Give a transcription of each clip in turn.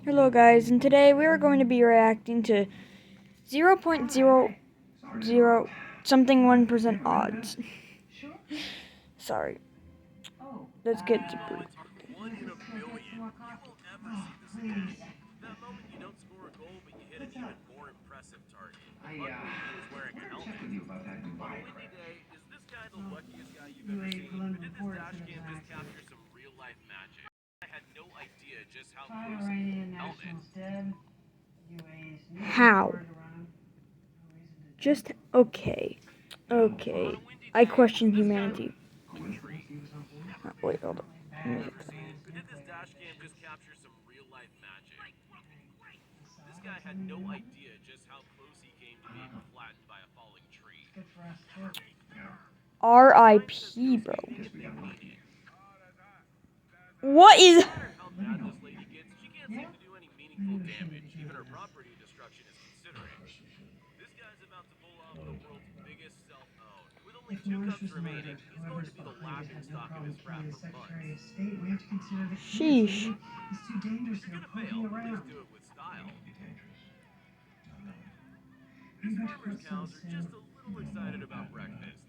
Hello guys, and today we are going to be reacting to 0.00 something 1% odds. Sorry. Let's get to proof. One in a billion. You won't ever see this again. That moment you don't score a goal, but you hit an even more impressive target. Luckily, he was wearing a helmet. On a windy day, is this guy the luckiest guy you've ever seen? But did this dash cam just capture some real-life magic? I had no idea just how close helmet. How? Just okay. Okay. I question humanity. Oh, wait, hold on. But did this dash cam just capture some real-life magic? This guy had no idea just how close he came to being flattened by a falling tree. R.I.P. bro. What is... No matter how bad this lady gets, she can't seem to do any meaningful damage. Even her property destruction is considering. This guy's about to pull off the world's biggest self-own. With only 2 cups remaining, he's going to be the laughing stock of his frat for months. Sheesh. If you're gonna fail, at least do it with style. These farmers' cows are just a little excited about breakfast.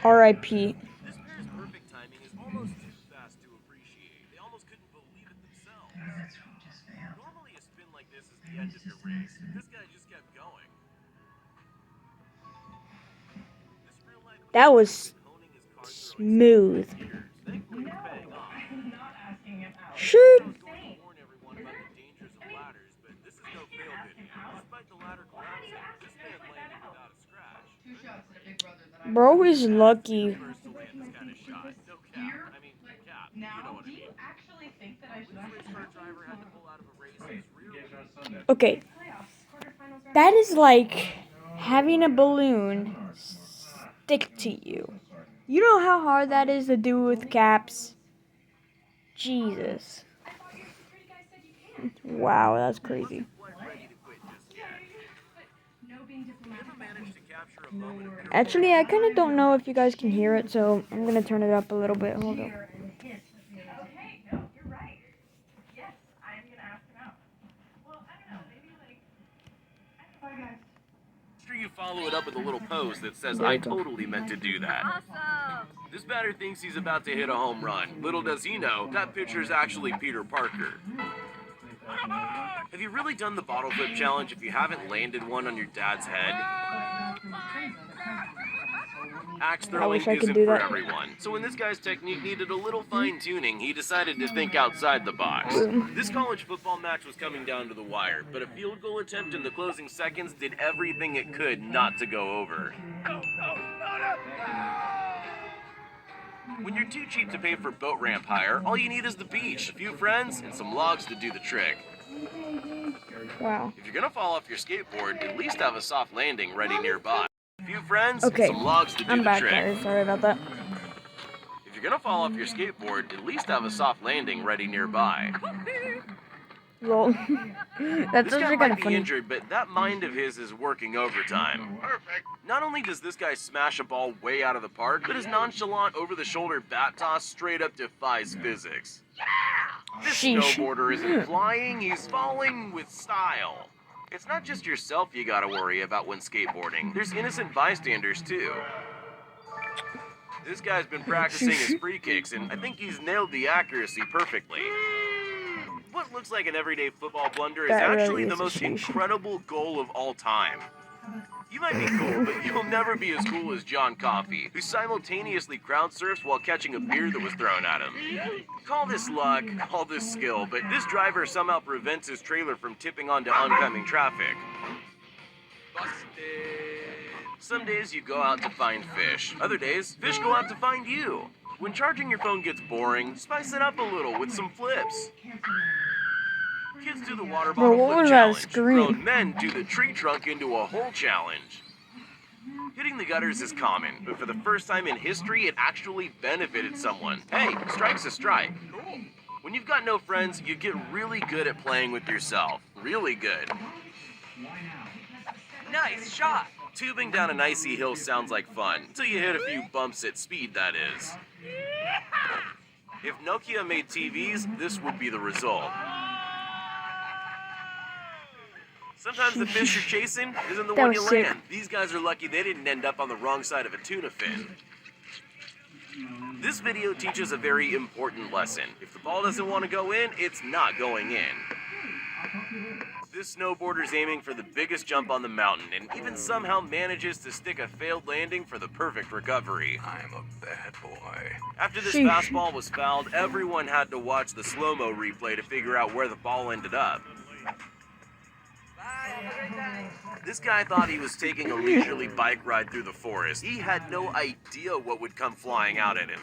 R.I.P. This pair's perfect timing is almost too fast to appreciate. They almost couldn't believe it themselves. Normally a spin like this is the end of your race, but this guy just kept going. This real-life That coach was has been honing his card throwing smooth. for years. Thankfully it's paying off. Shoot. I was going to warn everyone about the dangers of ladders, but this is no fail video. Despite the ladder collapsing, this man landed without a scratch. Bro is lucky. First to land this kind of shot. No cap. I mean, cap. You know what I mean. When this race car driver had to pull out of a race, his rear Okay. That is like having a balloon stick to you. You know how hard that is to do with caps? Jesus. Wow, that's crazy. ready to quit just yet. Never managed to capture a moment of pure Actually, I kind of don't know if you guys can hear it, so I'm going to turn it up a little bit. Hold on. After you follow it up with a little post that says, There I you go. totally meant to do that. Awesome! This batter thinks he's about to hit a home run. Little does he know, that pitcher is actually Peter Parker. Have you really done the bottle flip challenge if you haven't landed one on your dad's head? Axe throwing wish I could isn't do for that. everyone. So when this guy's technique needed a little fine-tuning, he decided to think outside the box. Boom. This college football match was coming down to the wire, but a field goal attempt in the closing seconds did everything it could not to go over. When you're too cheap to pay for boat ramp hire, all you need is the beach, a few friends, and some logs to do the trick. Wow. If you're gonna fall off your skateboard, at least have a soft landing ready nearby. A few friends, and Okay. some logs to do I'm the back, trick. guys. Sorry about that. If you're gonna fall off your skateboard, at least have a soft landing ready nearby. Lol. That's This guy actually kind might of be funny. injured, but that mind of his is working overtime. Perfect. Not only does this guy smash a ball way out of the park, but his nonchalant over-the-shoulder bat toss straight up defies physics. This Sheesh. snowboarder isn't flying, he's falling with style. It's not just yourself you gotta worry about when skateboarding. There's innocent bystanders, too. This guy's been practicing his free kicks, and I think he's nailed the accuracy perfectly. What looks like an everyday football blunder is That really actually is the a most sheesh. incredible goal of all time. You might be cool, but you'll never be as cool as John Coffey, who simultaneously crowd surfs while catching a beer that was thrown at him. Call this luck, call this skill, but this driver somehow prevents his trailer from tipping onto oncoming traffic. Busted. Some days you go out to find fish. Other days, fish go out to find you. When charging your phone gets boring, spice it up a little with some flips. Kids do the water Bro, bottle what flip was that challenge. scream? Grown men do the tree trunk into a hole challenge. Hitting the gutters is common, but for the first time in history, it actually benefited someone. Hey, strike's a strike. Cool. When you've got no friends, you get really good at playing with yourself. Really good. Nice shot! Tubing down an icy hill sounds like fun, until you hit a few bumps at speed, that is. If Nokia made TVs, this would be the result. Sometimes the fish you're chasing isn't the That one was you sick. land. These guys are lucky they didn't end up on the wrong side of a tuna fin. This video teaches a very important lesson. If the ball doesn't want to go in, it's not going in. This snowboarder's aiming for the biggest jump on the mountain and even somehow manages to stick a failed landing for the perfect recovery. I'm a bad boy. After this Sheesh. fastball was fouled, everyone had to watch the slow-mo replay to figure out where the ball ended up. This guy thought he was taking a leisurely bike ride through the forest. He had no idea what would come flying out at him.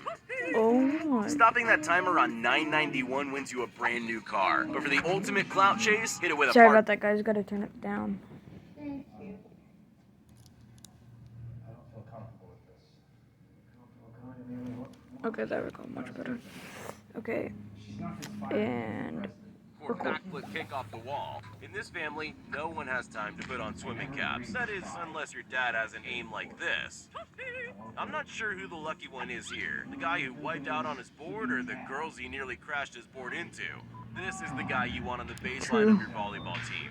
Oh my. Stopping that timer on 991 wins you a brand new car. But for the ultimate clout chase, hit it with a Sorry park. about that, guys. Gotta turn it down. Okay, there we go. Much better. Okay. And Or backflip kick off the wall. In this family, no one has time to put on swimming caps. That is, unless your dad has an aim like this. I'm not sure who the lucky one is here. The guy who wiped out on his board or the girls he nearly crashed his board into. This is the guy you want on the baseline of your volleyball team.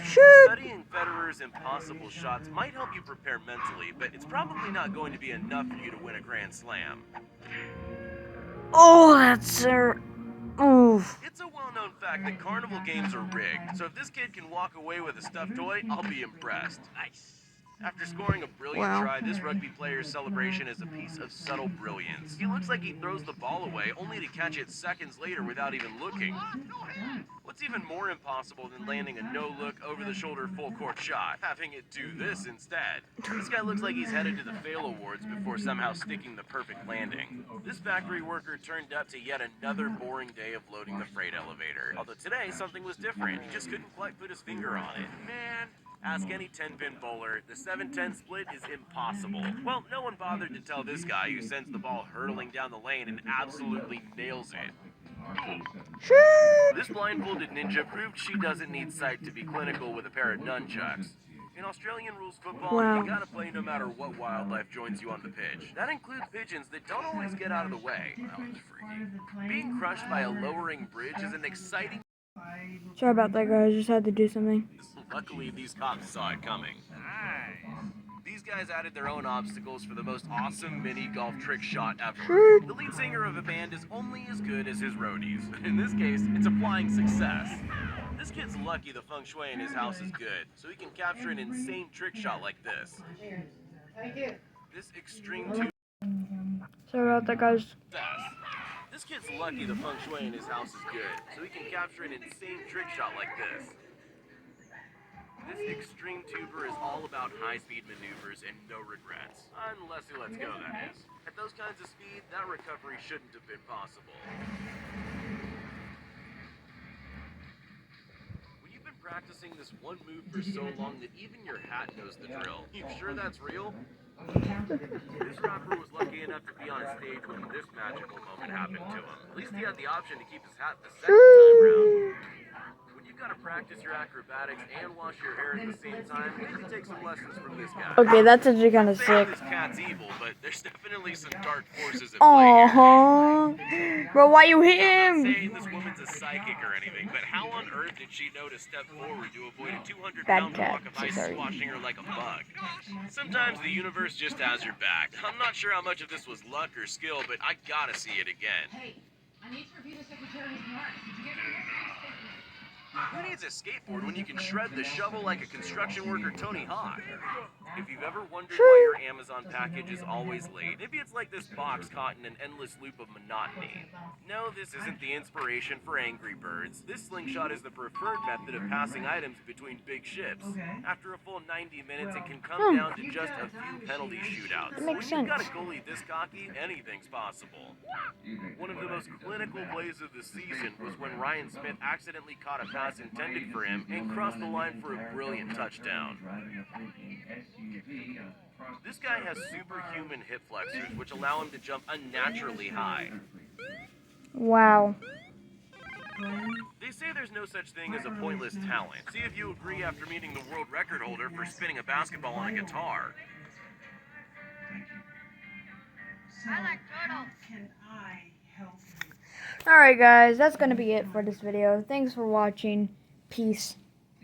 shoot. Studying Federer's impossible shots might help you prepare mentally, but it's probably not going to be enough for you to win a Grand Slam. Oh, that's oof. It's a well-known fact that carnival games are rigged, so if this kid can walk away with a stuffed toy, I'll be impressed. Nice. After scoring a brilliant Wow. try, this rugby player's celebration is a piece of subtle brilliance. He looks like he throws the ball away only to catch it seconds later without even looking. What's even more impossible than landing a no-look, over-the-shoulder full-court shot? Having it do this instead. This guy looks like he's headed to the Fail Awards before somehow sticking the perfect landing. This factory worker turned up to yet another boring day of loading the freight elevator. Although today, something was different. He just couldn't quite put his finger on it. Man, ask any 10-pin bowler, the 7-10 split is impossible. Well, no one bothered to tell this guy who sends the ball hurtling down the lane and absolutely nails it. Shoot. This blindfolded ninja proved she doesn't need sight to be clinical with a pair of nunchucks. In Australian rules football, Wow. you gotta play no matter what wildlife joins you on the pitch. That includes pigeons that don't always get out of the way. That was freaky. Being crushed by a lowering bridge is an exciting... Sorry about that, guys. Just had to do something. Luckily, these cops saw it coming. These guys added their own obstacles for the most awesome mini golf trick shot ever. Shoot. The lead singer of a band is only as good as his roadies. In this case, it's a flying success. This kid's lucky the feng shui in his house is good, so he can capture an insane trick shot like this. This extreme two Sorry about that, guys. success. This kid's lucky the feng shui in his house is good, so he can capture an insane trick shot like this. This extreme tuber is all about high-speed maneuvers and no regrets. Unless he lets go, that is. At those kinds of speed, that recovery shouldn't have been possible. When you've been practicing this one move for so long that even your hat knows the drill, you sure that's real? This rapper was lucky enough to be on stage when this magical moment happened to him. At least he had the option to keep his hat the second time round. When you've got to practice your acrobatics and wash your hair at the same time, you can take some lessons from this guy. Okay, that's actually kind of I'm saying sick. this cat's evil, but there's definitely some dark forces at play here. Aww. Bro, why you hit I'm not him? saying this woman's a psychic or anything, but how on earth did she know to step forward to avoid a 200-pound Bad cat. block of So ice sorry. squashing her like a bug? Sometimes the universe just has your back. I'm not sure how much of this was luck or skill, but I gotta see it again. Hey, I need to review the secretary's marks. Did you get your Who needs a skateboard when you can shred the shovel like a construction worker Tony Hawk? If you've ever wondered why your Amazon package is always late, maybe it's like this box caught in an endless loop of monotony. No, this isn't the inspiration for Angry Birds. This slingshot is the preferred method of passing items between big ships. After a full 90 minutes, it can come down to just a few penalty shootouts. That When makes you've got a sense. goalie this cocky, anything's possible. One of the most clinical plays of the season was when Ryan Smith accidentally caught a pass intended for him and crossed the line for a brilliant touchdown. This guy has superhuman hip flexors, which allow him to jump unnaturally high. Wow. They say there's no such thing as a pointless talent. See if you agree after meeting the world record holder for spinning a basketball on a guitar. I like turtles. Can I Alright guys, that's gonna be it for this video. Thanks for watching. Peace.